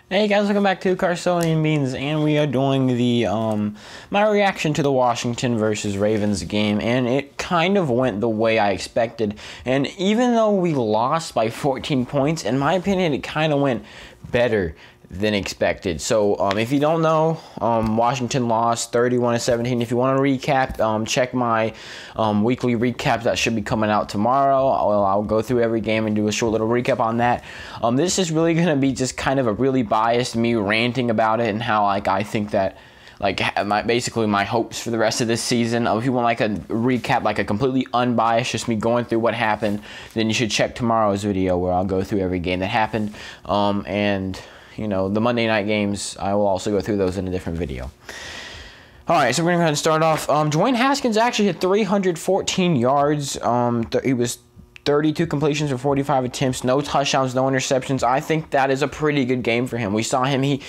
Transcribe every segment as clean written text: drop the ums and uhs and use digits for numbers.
Hey guys, welcome back to Carsonian Beans, and we are doing the my reaction to the Washington versus Ravens game, and it kind of went the way I expected. And even though we lost by 14 points, in my opinion, it kind of went better than expected. So if you don't know, Washington lost 31-17. If you want to recap, check my weekly recap that should be coming out tomorrow. I'll go through every game and do a short little recap on that. This is really going to be just kind of a really biased me ranting about it and how I think that basically my hopes for the rest of this season. If you want like a recap, like a completely unbiased, just me going through what happened, then you should check tomorrow's video where I'll go through every game that happened. And you know, the Monday night games, I will also go through those in a different video. All right, so we're going to go ahead and start off. Dwayne Haskins actually had 314 yards. He was 32 completions for 45 attempts, no touchdowns, no interceptions. I think that is a pretty good game for him. We saw him, he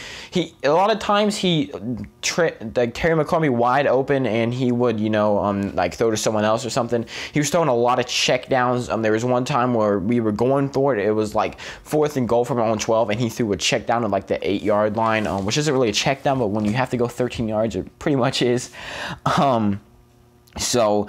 a lot of times he like Terry McCollum wide open, and he would, you know, like throw to someone else or something. He was throwing a lot of check downs. There was one time where we were going for it. It was like 4th and goal from our own 12, and he threw a check down at like the 8-yard line, which isn't really a check down, but when you have to go 13 yards, it pretty much is. So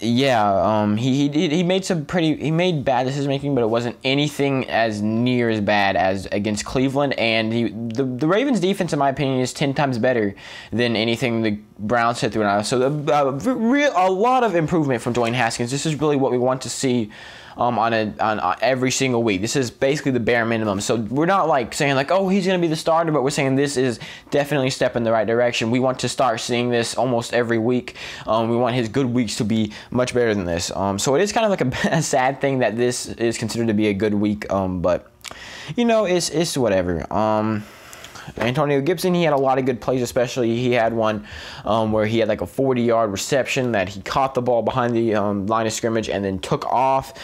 yeah, he made bad decision making, but it wasn't anything as near as bad as against Cleveland. And the Ravens defense, in my opinion, is 10 times better than anything the Browns hit through. So a lot of improvement from Dwayne Haskins. This is really what we want to see on every single week. This is basically the bare minimum. So we're not like saying like, oh, he's going to be the starter, but we're saying this is definitely a step in the right direction. We want to start seeing this almost every week. We want his good weeks to be much better than this. So it is kind of like a sad thing that this is considered to be a good week, but you know, it's whatever. Antonio Gibson, he had a lot of good plays, especially he had one where he had like a 40-yard reception that he caught the ball behind the line of scrimmage and then took off.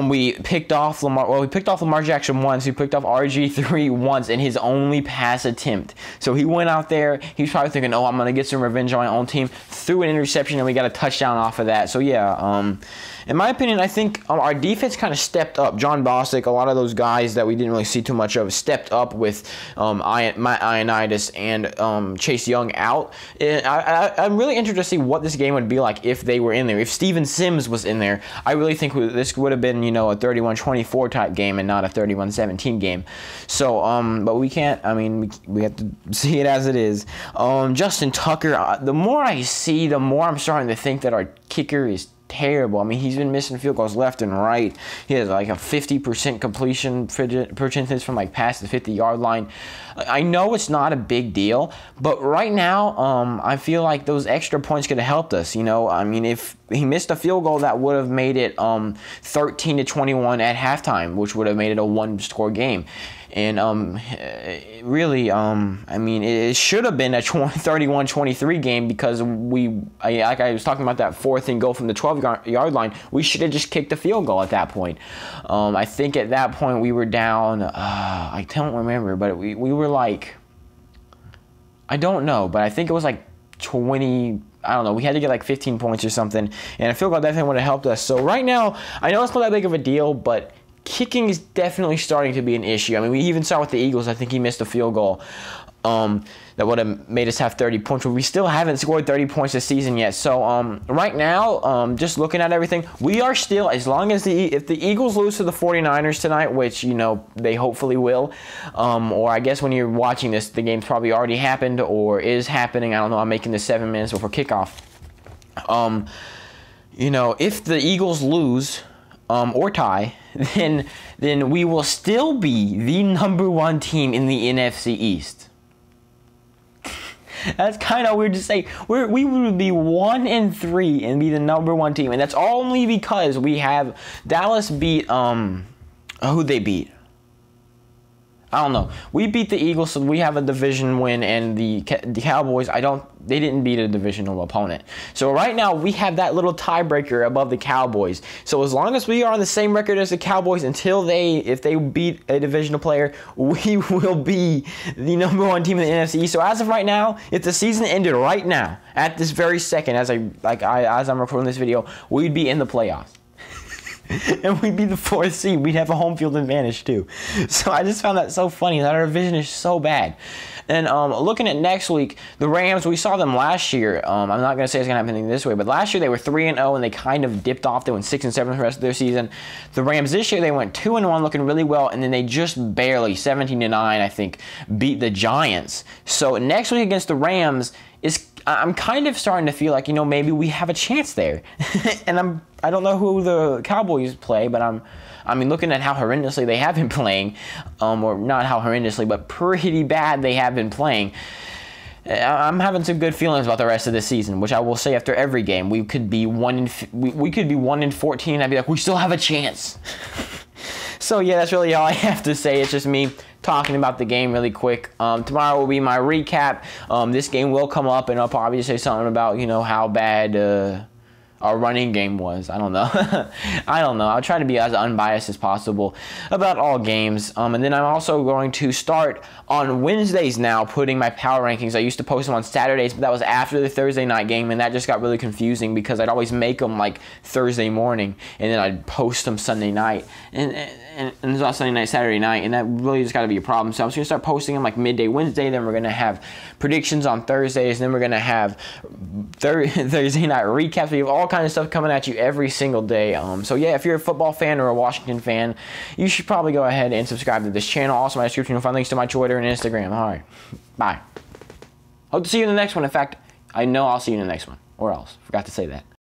We picked off Lamar Jackson once. We picked off RG3 once in his only pass attempt. So he went out there. He's probably thinking, oh, I'm going to get some revenge on my own team. Threw an interception, and we got a touchdown off of that. So, yeah, in my opinion, I think our defense kind of stepped up. John Bostic, a lot of those guys that we didn't really see too much of, stepped up with Matt Ioannidis and Chase Young out. I'm really interested to see what this game would be like if they were in there. If Steven Sims was in there, I really think this would have been, you know, a 31-24 type game and not a 31-17 game. So, but we can't. I mean, we have to see it as it is. Justin Tucker. The more I see, the more I'm starting to think that our kicker is terrible. I mean, he's been missing field goals left and right. He has like a 50% completion percentage from like past the 50-yard line. I know it's not a big deal, but right now, I feel like those extra points could have helped us. You know, I mean, if he missed a field goal, that would have made it 13-21 at halftime, which would have made it a one-score game. And really, I mean, it should have been a 31-23 game because like I was talking about that 4th and goal from the 12-yard line. We should have just kicked the field goal at that point. I think at that point we were down. I don't remember, but we were like, I don't know, but I think it was like 20. I don't know. We had to get like 15 points or something, and a field goal definitely would have helped us. So right now, I know it's not that big of a deal, but kicking is definitely starting to be an issue. I mean, we even saw with the Eagles, I think he missed a field goal that would have made us have 30 points, but we still haven't scored 30 points this season yet. So right now, just looking at everything, we are still, as long as if the Eagles lose to the 49ers tonight, which, you know, they hopefully will, or I guess when you're watching this, the game's probably already happened or is happening. I don't know. I'm making this 7 minutes before kickoff. You know, if the Eagles lose or tie, then we will still be the #1 team in the NFC East. That's kind of weird to say. We would be 1-3 and be the #1 team, and that's only because we have Dallas beat who'd they beat? I don't know. We beat the Eagles, so we have a division win, and the Cowboys, they didn't beat a divisional opponent. So right now, we have that little tiebreaker above the Cowboys. So as long as we are on the same record as the Cowboys if they beat a divisional player, we will be the #1 team in the NFC. So as of right now, if the season ended right now, at this very second, as I'm recording this video, we'd be in the playoffs. and we'd be the 4th seed. We'd have a home field advantage too. So I just found that so funny that our division is so bad. And looking at next week, the Rams, we saw them last year. I'm not going to say it's going to happen this way, but last year they were 3-0 and they kind of dipped off. They went 6-7 the rest of their season. The Rams this year, they went 2-1, looking really well, and then they just barely, 17-9, I think, beat the Giants. So next week against the Rams I'm kind of starting to feel like, maybe we have a chance there. And I don't know who the Cowboys play, but looking at how horrendously they have been playing, or not how horrendously, but pretty bad they have been playing, I'm having some good feelings about the rest of the season, which I will say after every game. We could be 1-14, and I'd be like, we still have a chance. So yeah, that's really all I have to say. It's just me talking about the game really quick. Tomorrow will be my recap. This game will come up, and I'll probably say something about, how bad our running game was. I don't know. I don't know. I'll try to be as unbiased as possible about all games. And then I'm also going to start on Wednesdays now putting my power rankings. I used to post them on Saturdays, but that was after the Thursday night game, and that just got really confusing because I'd always make them like Thursday morning, and then I'd post them Sunday night. And it's not Sunday night, Saturday night, and that really just got to be a problem. So I'm just going to start posting them like midday Wednesday, then we're going to have predictions on Thursdays, and then we're going to have Thursday night recaps. We have all kinds of stuff coming at you every single day. So yeah, if you're a football fan or a Washington fan, you should probably go ahead and subscribe to this channel. Also, in my description, you'll find links to my Twitter and Instagram. All right, bye. Hope to see you in the next one. In fact, I know I'll see you in the next one, or else. Forgot to say that.